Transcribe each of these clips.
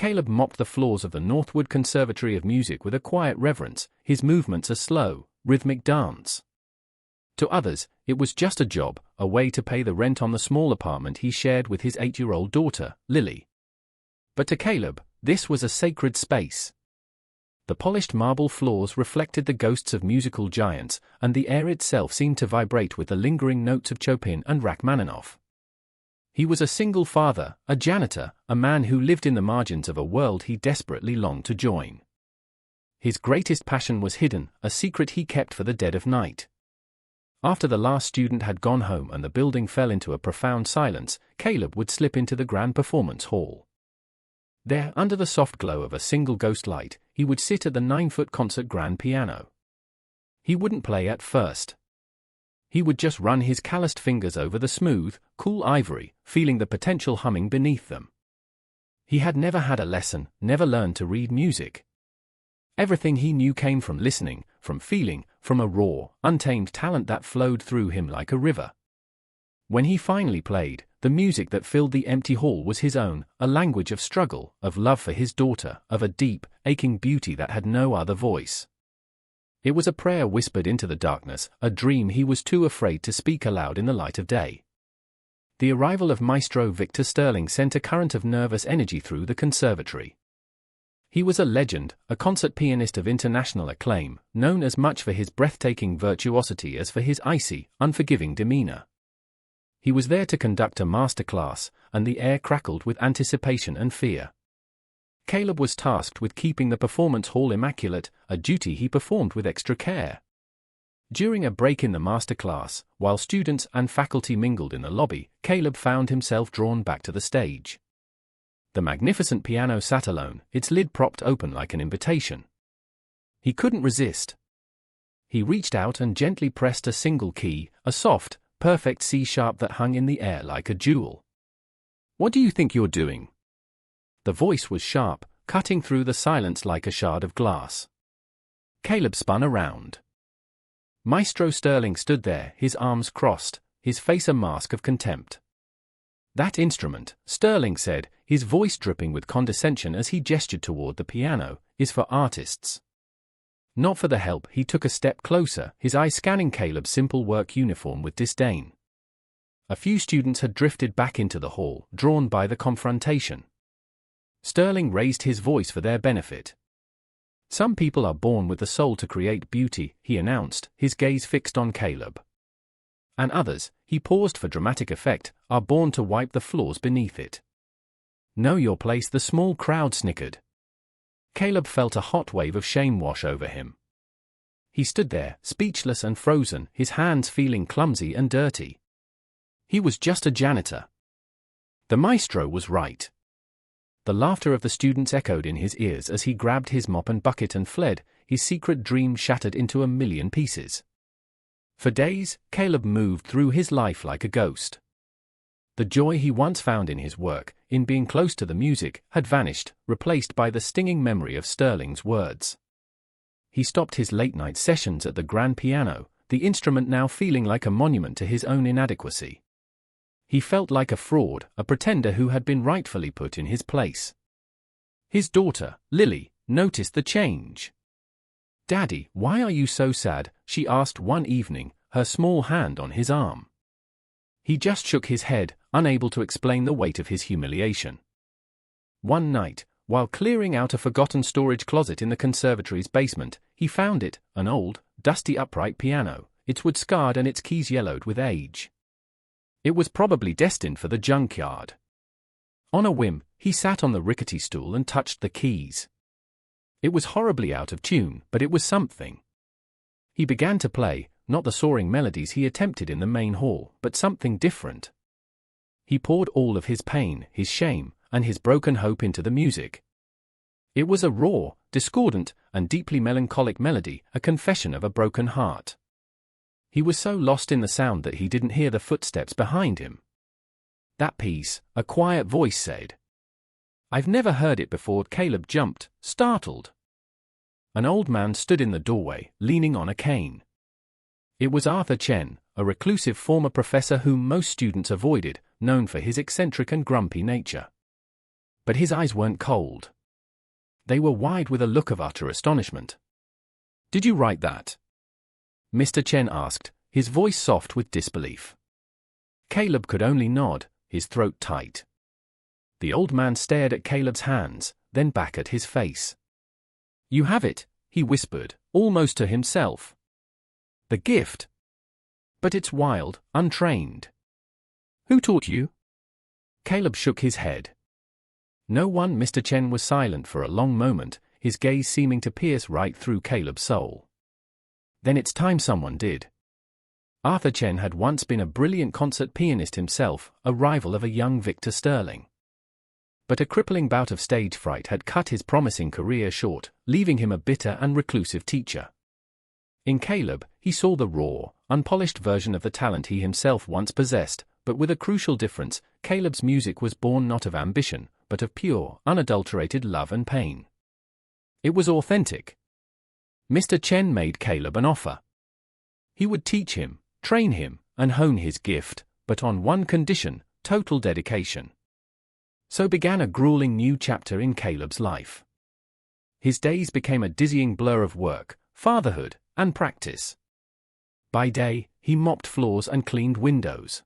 Caleb mopped the floors of the Northwood Conservatory of Music with a quiet reverence, his movements a slow, rhythmic dance. To others, it was just a job, a way to pay the rent on the small apartment he shared with his 8-year-old daughter, Lily. But to Caleb, this was a sacred space. The polished marble floors reflected the ghosts of musical giants, and the air itself seemed to vibrate with the lingering notes of Chopin and Rachmaninoff. He was a single father, a janitor, a man who lived in the margins of a world he desperately longed to join. His greatest passion was hidden, a secret he kept for the dead of night. After the last student had gone home and the building fell into a profound silence, Caleb would slip into the grand performance hall. There, under the soft glow of a single ghost light, he would sit at the 9-foot concert grand piano. He wouldn't play at first. He would just run his calloused fingers over the smooth, cool ivory, feeling the potential humming beneath them. He had never had a lesson, never learned to read music. Everything he knew came from listening, from feeling, from a raw, untamed talent that flowed through him like a river. When he finally played, the music that filled the empty hall was his own, a language of struggle, of love for his daughter, of a deep, aching beauty that had no other voice. It was a prayer whispered into the darkness, a dream he was too afraid to speak aloud in the light of day. The arrival of Maestro Victor Sterling sent a current of nervous energy through the conservatory. He was a legend, a concert pianist of international acclaim, known as much for his breathtaking virtuosity as for his icy, unforgiving demeanor. He was there to conduct a masterclass, and the air crackled with anticipation and fear. Caleb was tasked with keeping the performance hall immaculate, a duty he performed with extra care. During a break in the masterclass, while students and faculty mingled in the lobby, Caleb found himself drawn back to the stage. The magnificent piano sat alone, its lid propped open like an invitation. He couldn't resist. He reached out and gently pressed a single key, a soft, perfect C-sharp that hung in the air like a jewel. "What do you think you're doing?" The voice was sharp, cutting through the silence like a shard of glass. Caleb spun around. Maestro Sterling stood there, his arms crossed, his face a mask of contempt. "That instrument," Sterling said, his voice dripping with condescension as he gestured toward the piano, "is for artists." Not for the help. He took a step closer, his eyes scanning Caleb's simple work uniform with disdain. A few students had drifted back into the hall, drawn by the confrontation. Sterling raised his voice for their benefit. "Some people are born with the soul to create beauty," he announced, his gaze fixed on Caleb. "And others," he paused for dramatic effect, "are born to wipe the floors beneath it." "Know your place," the small crowd snickered. Caleb felt a hot wave of shame wash over him. He stood there, speechless and frozen, his hands feeling clumsy and dirty. He was just a janitor. The maestro was right. The laughter of the students echoed in his ears as he grabbed his mop and bucket and fled, his secret dream shattered into a million pieces. For days, Caleb moved through his life like a ghost. The joy he once found in his work, in being close to the music, had vanished, replaced by the stinging memory of Sterling's words. He stopped his late-night sessions at the grand piano, the instrument now feeling like a monument to his own inadequacy. He felt like a fraud, a pretender who had been rightfully put in his place. His daughter, Lily, noticed the change. "Daddy, why are you so sad?" she asked one evening, her small hand on his arm. He just shook his head, unable to explain the weight of his humiliation. One night, while clearing out a forgotten storage closet in the conservatory's basement, he found it, an old, dusty upright piano, its wood scarred and its keys yellowed with age. It was probably destined for the junkyard. On a whim, he sat on the rickety stool and touched the keys. It was horribly out of tune, but it was something. He began to play, not the soaring melodies he attempted in the main hall, but something different. He poured all of his pain, his shame, and his broken hope into the music. It was a raw, discordant, and deeply melancholic melody, a confession of a broken heart. He was so lost in the sound that he didn't hear the footsteps behind him. "That piece," a quiet voice said. "I've never heard it before." Caleb jumped, startled. An old man stood in the doorway, leaning on a cane. It was Arthur Chen, a reclusive former professor whom most students avoided, known for his eccentric and grumpy nature. But his eyes weren't cold. They were wide with a look of utter astonishment. "Did you write that?" Mr. Chen asked, his voice soft with disbelief. Caleb could only nod, his throat tight. The old man stared at Caleb's hands, then back at his face. "You have it," he whispered, almost to himself. "The gift. But it's wild, untrained. Who taught you?" Caleb shook his head. No one. Mr. Chen was silent for a long moment, his gaze seeming to pierce right through Caleb's soul. "Then it's time someone did." Arthur Chen had once been a brilliant concert pianist himself, a rival of a young Victor Sterling. But a crippling bout of stage fright had cut his promising career short, leaving him a bitter and reclusive teacher. In Caleb, he saw the raw, unpolished version of the talent he himself once possessed, but with a crucial difference: Caleb's music was born not of ambition, but of pure, unadulterated love and pain. It was authentic. Mr. Chen made Caleb an offer. He would teach him, train him, and hone his gift, but on one condition: total dedication. So began a grueling new chapter in Caleb's life. His days became a dizzying blur of work, fatherhood, and practice. By day, he mopped floors and cleaned windows.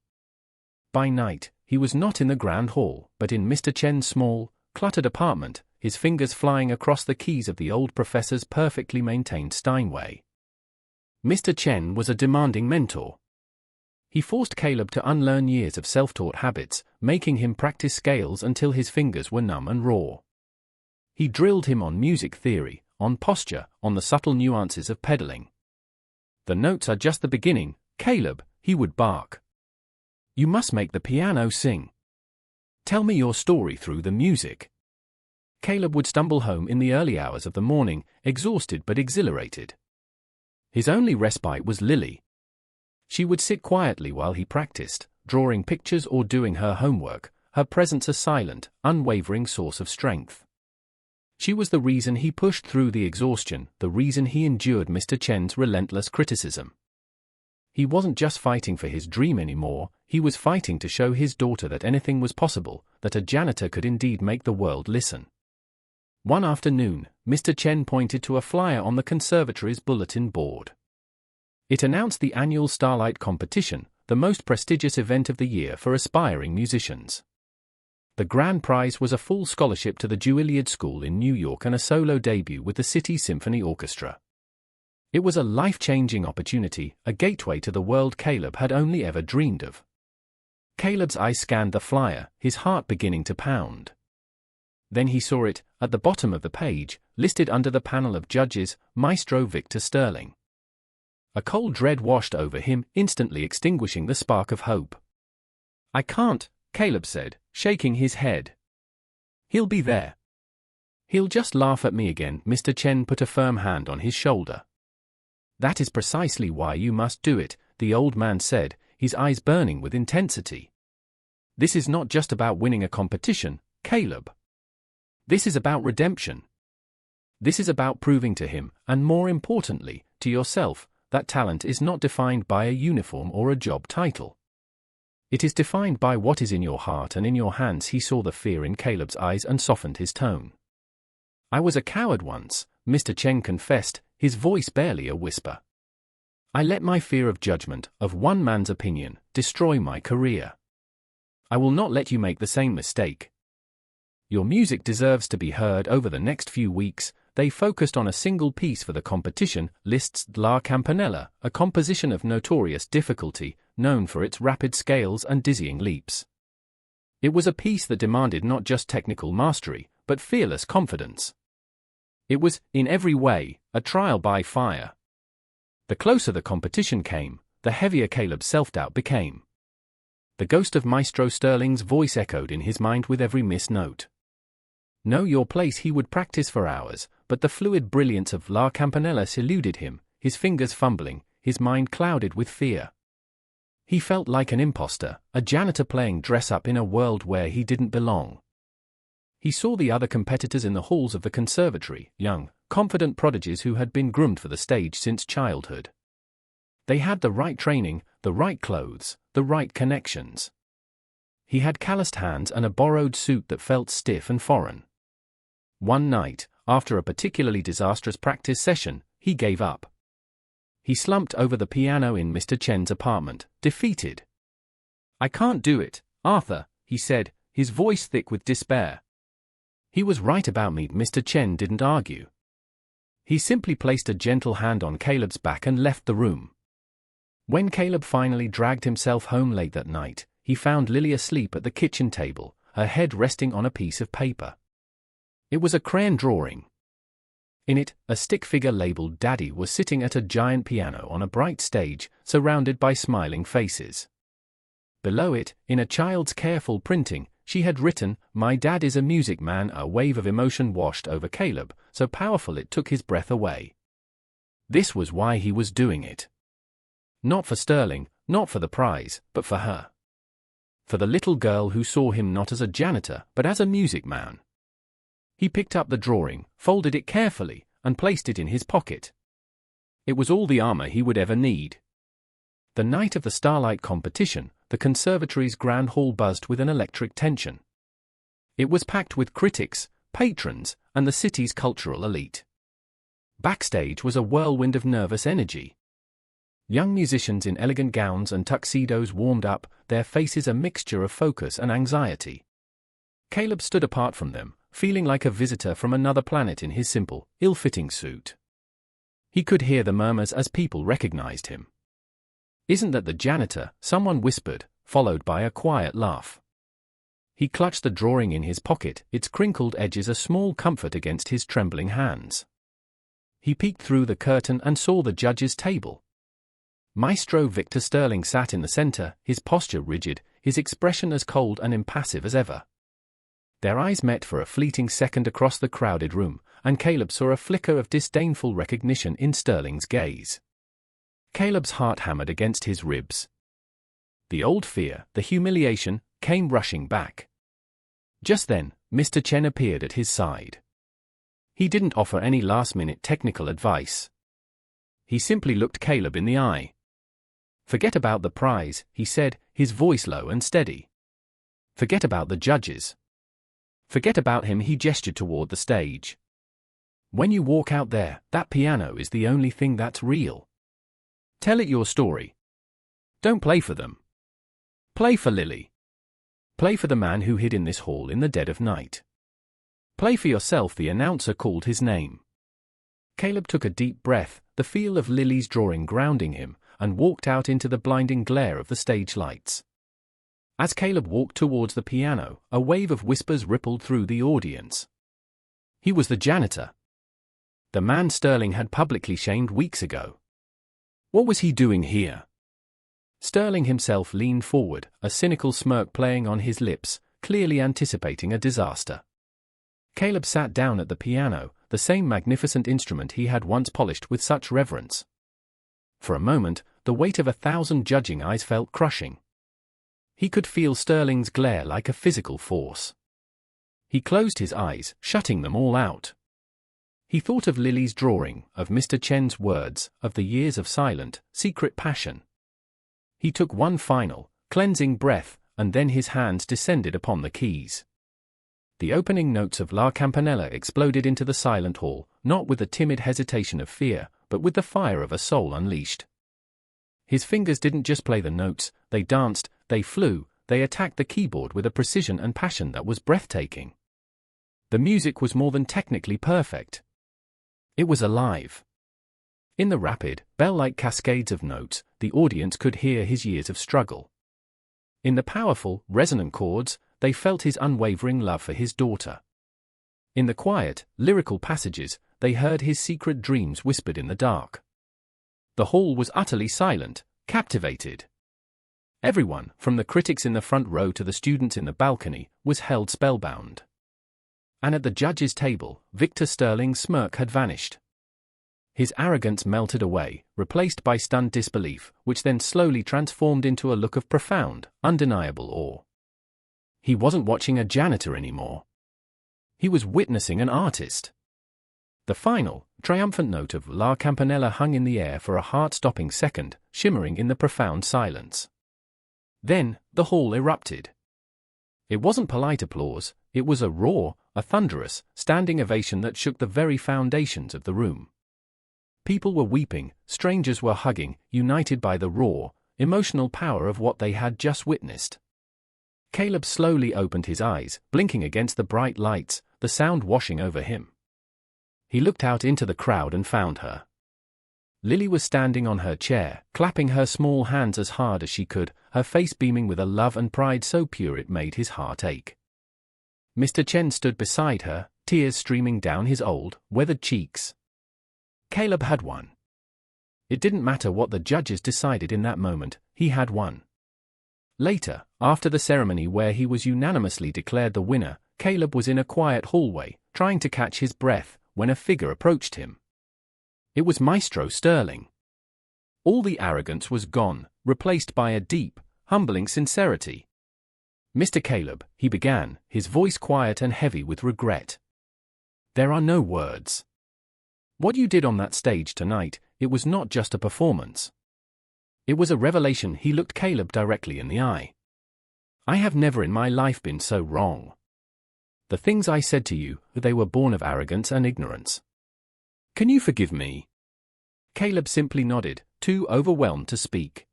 By night, he was not in the grand hall, but in Mr. Chen's small, cluttered apartment, his fingers flying across the keys of the old professor's perfectly maintained Steinway. Mr. Chen was a demanding mentor. He forced Caleb to unlearn years of self-taught habits, making him practice scales until his fingers were numb and raw. He drilled him on music theory, on posture, on the subtle nuances of pedaling. "The notes are just the beginning, Caleb," he would bark. "You must make the piano sing. Tell me your story through the music." Caleb would stumble home in the early hours of the morning, exhausted but exhilarated. His only respite was Lily. She would sit quietly while he practiced, drawing pictures or doing her homework, her presence a silent, unwavering source of strength. She was the reason he pushed through the exhaustion, the reason he endured Mr. Chen's relentless criticism. He wasn't just fighting for his dream anymore, he was fighting to show his daughter that anything was possible, that a janitor could indeed make the world listen. One afternoon, Mr. Chen pointed to a flyer on the conservatory's bulletin board. It announced the annual Starlight Competition, the most prestigious event of the year for aspiring musicians. The grand prize was a full scholarship to the Juilliard School in New York and a solo debut with the City Symphony Orchestra. It was a life-changing opportunity, a gateway to the world Caleb had only ever dreamed of. Caleb's eyes scanned the flyer, his heart beginning to pound. Then he saw it, at the bottom of the page, listed under the panel of judges, Maestro Victor Sterling. A cold dread washed over him, instantly extinguishing the spark of hope. "I can't," Caleb said, shaking his head. "He'll be there. He'll just laugh at me again." Mr. Chen put a firm hand on his shoulder. "That is precisely why you must do it," the old man said, his eyes burning with intensity. "This is not just about winning a competition, Caleb. This is about redemption. This is about proving to him, and more importantly, to yourself, that talent is not defined by a uniform or a job title. It is defined by what is in your heart and in your hands." He saw the fear in Caleb's eyes and softened his tone. "I was a coward once," Mr. Chen confessed, his voice barely a whisper. "I let my fear of judgment, of one man's opinion, destroy my career. I will not let you make the same mistake. Your music deserves to be heard." Over the next few weeks, they focused on a single piece for the competition, Liszt's La Campanella, a composition of notorious difficulty, known for its rapid scales and dizzying leaps. It was a piece that demanded not just technical mastery, but fearless confidence. It was, in every way, a trial by fire. The closer the competition came, the heavier Caleb's self-doubt became. The ghost of Maestro Sterling's voice echoed in his mind with every missed note. Know your place. He would practice for hours, but the fluid brilliance of La Campanella eluded him, his fingers fumbling, his mind clouded with fear. He felt like an imposter, a janitor playing dress-up in a world where he didn't belong. He saw the other competitors in the halls of the conservatory, young, confident prodigies who had been groomed for the stage since childhood. They had the right training, the right clothes, the right connections. He had calloused hands and a borrowed suit that felt stiff and foreign. One night, after a particularly disastrous practice session, he gave up. He slumped over the piano in Mr. Chen's apartment, defeated. "I can't do it, Arthur," he said, his voice thick with despair. He was right about me. Mr. Chen didn't argue. He simply placed a gentle hand on Caleb's back and left the room. When Caleb finally dragged himself home late that night, he found Lily asleep at the kitchen table, her head resting on a piece of paper. It was a crayon drawing. In it, a stick figure labeled Daddy was sitting at a giant piano on a bright stage, surrounded by smiling faces. Below it, in a child's careful printing, she had written, "My dad is a music man." A wave of emotion washed over Caleb, so powerful it took his breath away. This was why he was doing it. Not for Sterling, not for the prize, but for her. For the little girl who saw him not as a janitor, but as a music man. He picked up the drawing, folded it carefully, and placed it in his pocket. It was all the armor he would ever need. The night of the Starlight competition, the conservatory's grand hall buzzed with an electric tension. It was packed with critics, patrons, and the city's cultural elite. Backstage was a whirlwind of nervous energy. Young musicians in elegant gowns and tuxedos warmed up, their faces a mixture of focus and anxiety. Caleb stood apart from them, feeling like a visitor from another planet in his simple, ill-fitting suit. He could hear the murmurs as people recognized him. "Isn't that the janitor?" someone whispered, followed by a quiet laugh. He clutched the drawing in his pocket, its crinkled edges a small comfort against his trembling hands. He peeked through the curtain and saw the judge's table. Maestro Victor Sterling sat in the center, his posture rigid, his expression as cold and impassive as ever. Their eyes met for a fleeting second across the crowded room, and Caleb saw a flicker of disdainful recognition in Sterling's gaze. Caleb's heart hammered against his ribs. The old fear, the humiliation, came rushing back. Just then, Mr. Chen appeared at his side. He didn't offer any last-minute technical advice. He simply looked Caleb in the eye. "Forget about the prize," he said, his voice low and steady. "Forget about the judges. Forget about him." He gestured toward the stage. "When you walk out there, that piano is the only thing that's real. Tell it your story. Don't play for them. Play for Lily. Play for the man who hid in this hall in the dead of night. Play for yourself." The announcer called his name. Caleb took a deep breath, the feel of Lily's drawing grounding him, and walked out into the blinding glare of the stage lights. As Caleb walked towards the piano, a wave of whispers rippled through the audience. He was the janitor. The man Sterling had publicly shamed weeks ago. What was he doing here? Sterling himself leaned forward, a cynical smirk playing on his lips, clearly anticipating a disaster. Caleb sat down at the piano, the same magnificent instrument he had once polished with such reverence. For a moment, the weight of 1,000 judging eyes felt crushing. He could feel Sterling's glare like a physical force. He closed his eyes, shutting them all out. He thought of Lily's drawing, of Mr. Chen's words, of the years of silent, secret passion. He took one final, cleansing breath, and then his hands descended upon the keys. The opening notes of La Campanella exploded into the silent hall, not with the timid hesitation of fear, but with the fire of a soul unleashed. His fingers didn't just play the notes, they danced, they flew, they attacked the keyboard with a precision and passion that was breathtaking. The music was more than technically perfect. It was alive. In the rapid, bell-like cascades of notes, the audience could hear his years of struggle. In the powerful, resonant chords, they felt his unwavering love for his daughter. In the quiet, lyrical passages, they heard his secret dreams whispered in the dark. The hall was utterly silent, captivated. Everyone, from the critics in the front row to the students in the balcony, was held spellbound. And at the judges' table, Victor Sterling's smirk had vanished. His arrogance melted away, replaced by stunned disbelief, which then slowly transformed into a look of profound, undeniable awe. He wasn't watching a janitor anymore. He was witnessing an artist. The final, triumphant note of La Campanella hung in the air for a heart-stopping second, shimmering in the profound silence. Then, the hall erupted. It wasn't polite applause, it was a raw, a thunderous, standing ovation that shook the very foundations of the room. People were weeping, strangers were hugging, united by the raw, emotional power of what they had just witnessed. Caleb slowly opened his eyes, blinking against the bright lights, the sound washing over him. He looked out into the crowd and found her. Lily was standing on her chair, clapping her small hands as hard as she could, her face beaming with a love and pride so pure it made his heart ache. Mr. Chen stood beside her, tears streaming down his old, weathered cheeks. Caleb had won. It didn't matter what the judges decided in that moment, he had won. Later, after the ceremony where he was unanimously declared the winner, Caleb was in a quiet hallway, trying to catch his breath, when a figure approached him. It was Maestro Sterling. All the arrogance was gone, replaced by a deep, humbling sincerity. "Mr. Caleb," he began, his voice quiet and heavy with regret. "There are no words. What you did on that stage tonight, it was not just a performance. It was a revelation." He looked Caleb directly in the eye. "I have never in my life been so wrong. The things I said to you, they were born of arrogance and ignorance. Can you forgive me?" Caleb simply nodded, too overwhelmed to speak.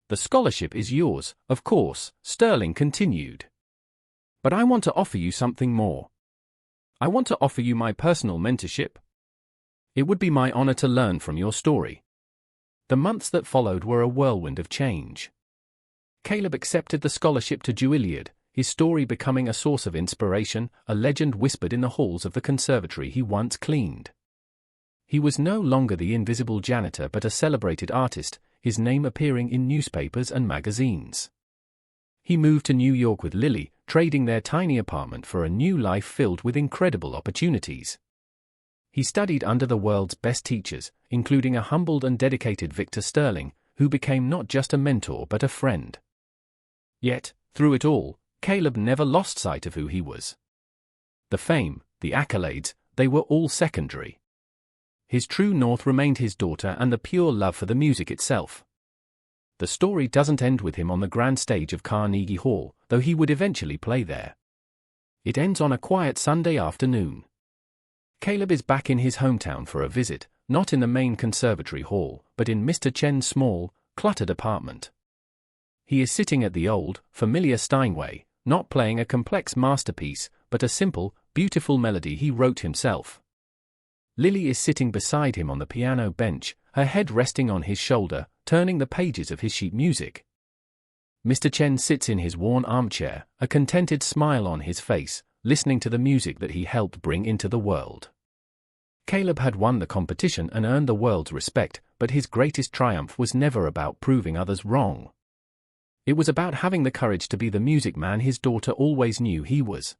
"The scholarship is yours, of course," Sterling continued. "But I want to offer you something more. I want to offer you my personal mentorship. It would be my honor to learn from your story." The months that followed were a whirlwind of change. Caleb accepted the scholarship to Juilliard, his story becoming a source of inspiration, a legend whispered in the halls of the conservatory he once cleaned. He was no longer the invisible janitor but a celebrated artist, his name appearing in newspapers and magazines. He moved to New York with Lily, trading their tiny apartment for a new life filled with incredible opportunities. He studied under the world's best teachers, including a humbled and dedicated Victor Sterling, who became not just a mentor but a friend. Yet, through it all, Caleb never lost sight of who he was. The fame, the accolades, they were all secondary. His true north remained his daughter and the pure love for the music itself. The story doesn't end with him on the grand stage of Carnegie Hall, though he would eventually play there. It ends on a quiet Sunday afternoon. Caleb is back in his hometown for a visit, not in the main conservatory hall, but in Mr. Chen's small, cluttered apartment. He is sitting at the old, familiar Steinway, not playing a complex masterpiece, but a simple, beautiful melody he wrote himself. Lily is sitting beside him on the piano bench, her head resting on his shoulder, turning the pages of his sheet music. Mr. Chen sits in his worn armchair, a contented smile on his face, listening to the music that he helped bring into the world. Caleb had won the competition and earned the world's respect, but his greatest triumph was never about proving others wrong. It was about having the courage to be the music man his daughter always knew he was.